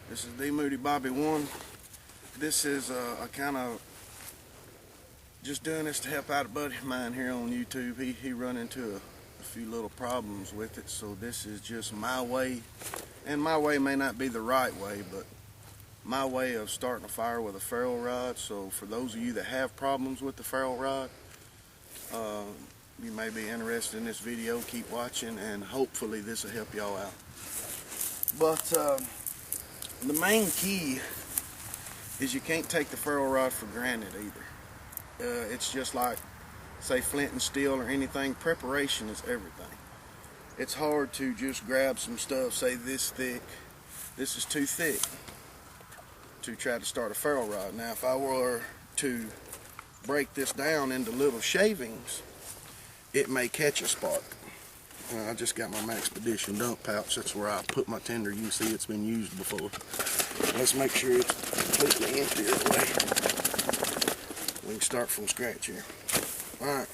This is D Moody Bobby 1. This is a kind of just doing this to help out a buddy of mine here on YouTube. He run into a few little problems with it, so this is just my way. And my way may not be the right way, but my way of starting a fire with a ferro rod. So for those of you that have problems with the ferro rod, you may be interested in this video. Keep watching and hopefully this will help y'all out. But the main key is you can't take the ferro rod for granted either. It's just like, say, flint and steel or anything. Preparation is everything. It's hard to just grab some stuff, say this thick, this is too thick, to try to start a ferro rod. Now if I were to break this down into little shavings, it may catch a spark. I just got my Maxpedition dump pouch. That's where I put my tinder. You can see it's been used before. Let's make sure it's completely empty that way. We can start from scratch here. Alright.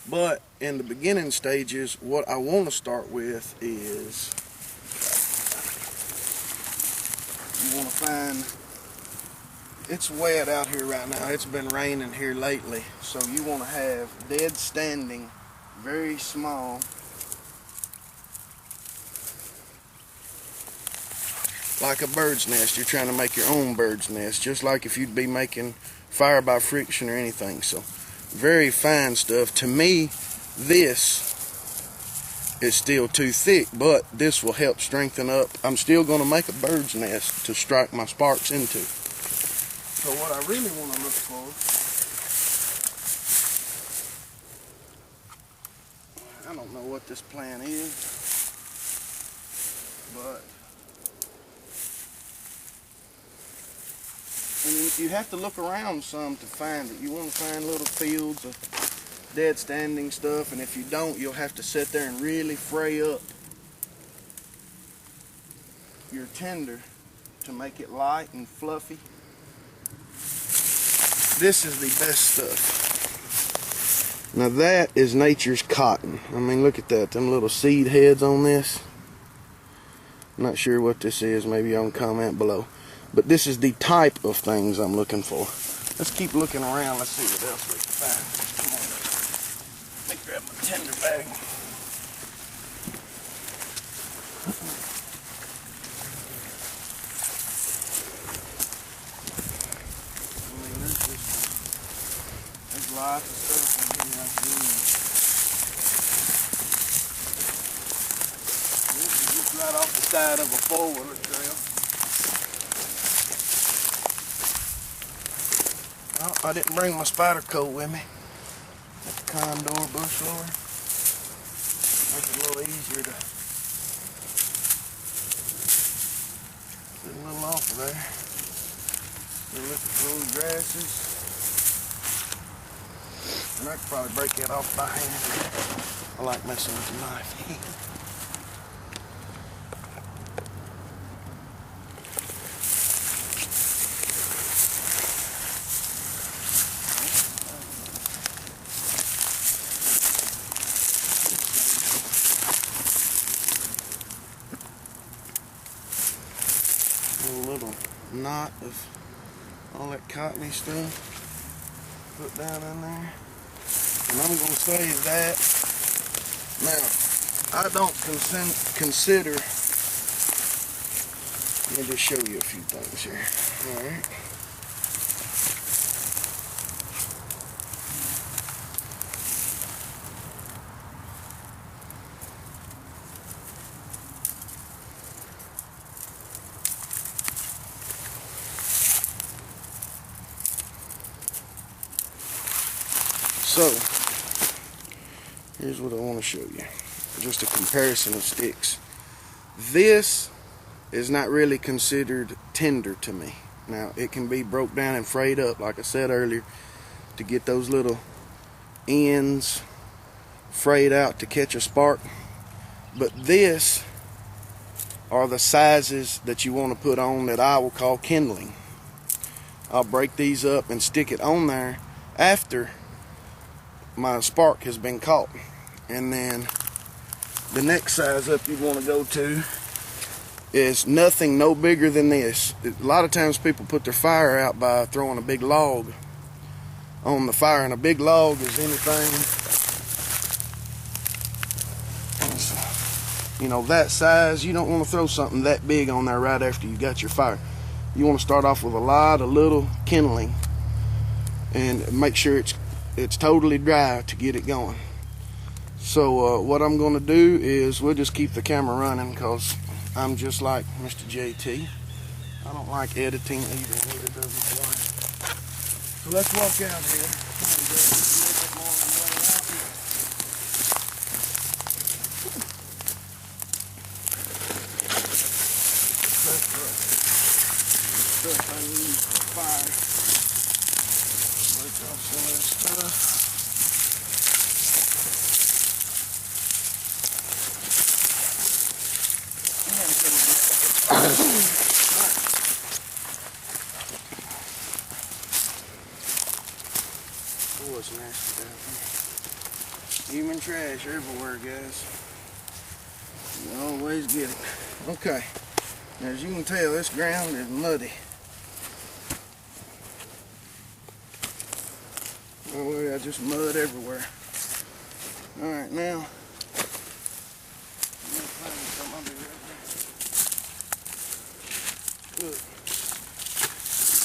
But in the beginning stages, what I want to start with is you want to find, it's wet out here right now. It's been raining here lately. So you want to have dead standing, very small, like a bird's nest. You're trying to make your own bird's nest, just like if you'd be making fire by friction or anything. So very fine stuff. To me, this is still too thick, but this will help strengthen up. I'm still going to make a bird's nest to strike my sparks into. So what I really want to look for, I don't know what this plant is, but and you have to look around some to find it. You want to find little fields of dead standing stuff, and if you don't, you'll have to sit there and really fray up your tinder to make it light and fluffy. This is the best stuff. Now that is nature's cotton. I mean, look at that, them little seed heads on this. I'm not sure what this is, maybe y'all can comment below. But this is the type of things I'm looking for. Let's keep looking around, let's see what else we can find. Come on, let me grab my tinder bag. There's lots of stuff in here I can use. This is just right off the side of a four-wheeler trail. Oh, I didn't bring my spider coat with me. That's the Condor bush roller. Makes it a little easier to get a little off of there. Look at those grasses. And I could probably break that off by hand. I like messing with the knife. A little knot of all that cottony stuff put down in there. And I'm going to say that, now, I don't consider, let me just show you a few things here. Alright. So, here's what I want to show you. Just a comparison of sticks. This is not really considered tinder to me. Now, it can be broke down and frayed up, like I said earlier, to get those little ends frayed out to catch a spark. But this are the sizes that you want to put on that I will call kindling. I'll break these up and stick it on there after my spark has been caught. And then the next size up you want to go to is nothing no bigger than this. A lot of times people put their fire out by throwing a big log on the fire, and a big log is anything, you know, that size. You don't want to throw something that big on there right after you got your fire. You want to start off with a lot of little kindling and make sure it's totally dry to get it going. So what I'm going to do is we'll just keep the camera running, because I'm just like Mr. JT. I don't like editing either, neither does my wife. So let's walk out here. That's the stuff I need for fire. Break off some of this stuff. Oh, it's nasty down here. Human trash everywhere, guys. You always get it. Okay. As you can tell, this ground is muddy. Oh, yeah, just mud everywhere. Alright, now look,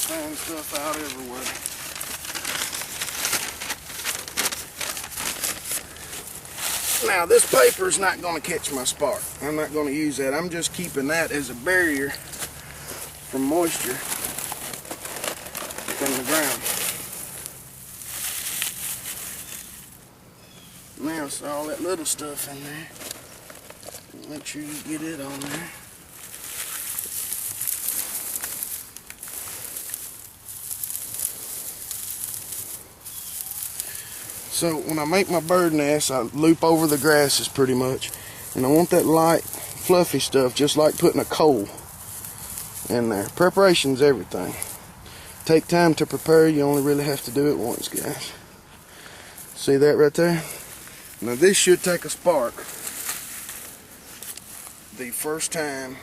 find stuff out everywhere. Now this paper is not going to catch my spark. I'm not going to use that. I'm just keeping that as a barrier from moisture from the ground. Now it's all that little stuff in there. Make sure you get it on there. So when I make my bird nest, I loop over the grasses pretty much. And I want that light, fluffy stuff, just like putting a coal in there. Preparation's everything. Take time to prepare. You only really have to do it once, guys. See that right there? Now this should take a spark the first time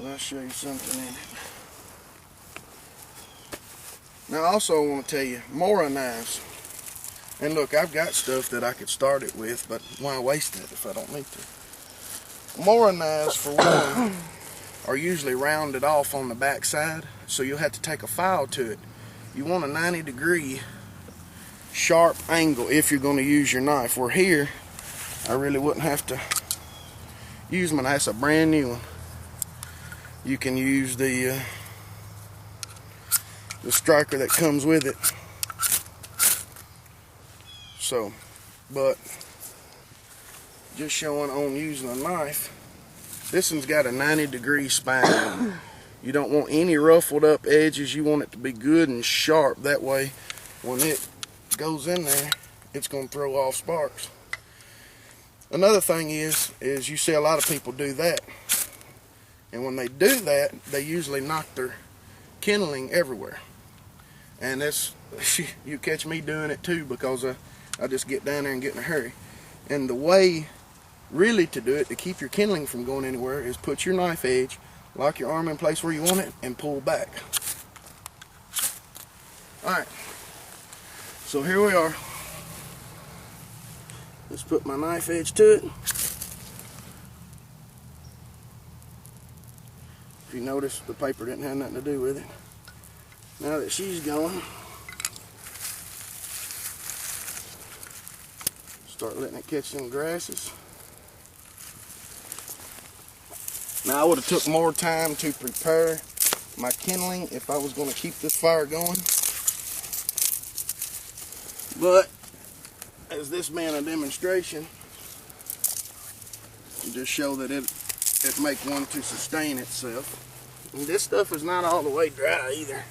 I'll show you something in it. Now also I want to tell you, Mora knives. And look, I've got stuff that I could start it with, but why waste it if I don't need to? Mora knives, for one, are usually rounded off on the back side, so you'll have to take a file to it. You want a 90-degree sharp angle if you're going to use your knife. Where here, I really wouldn't have to use my knife. It's a brand new one. You can use the striker that comes with it. So, but just showing on using a knife, this one's got a 90-degree spine. You don't want any ruffled up edges. You want it to be good and sharp. That way, when it goes in there, it's going to throw off sparks. Another thing is you see a lot of people do that. And when they do that, they usually knock their kindling everywhere. And that's, you catch me doing it too, because I just get down there and get in a hurry. And the way really to do it, to keep your kindling from going anywhere, is put your knife edge, lock your arm in place where you want it, and pull back. Alright, so here we are. Let's put my knife edge to it. If you notice, the paper didn't have nothing to do with it. Now that she's going, start letting it catch some grasses. Now I would have took more time to prepare my kindling if I was going to keep this fire going. But as this being a demonstration, just show that it make one to sustain itself. And this stuff is not all the way dry either.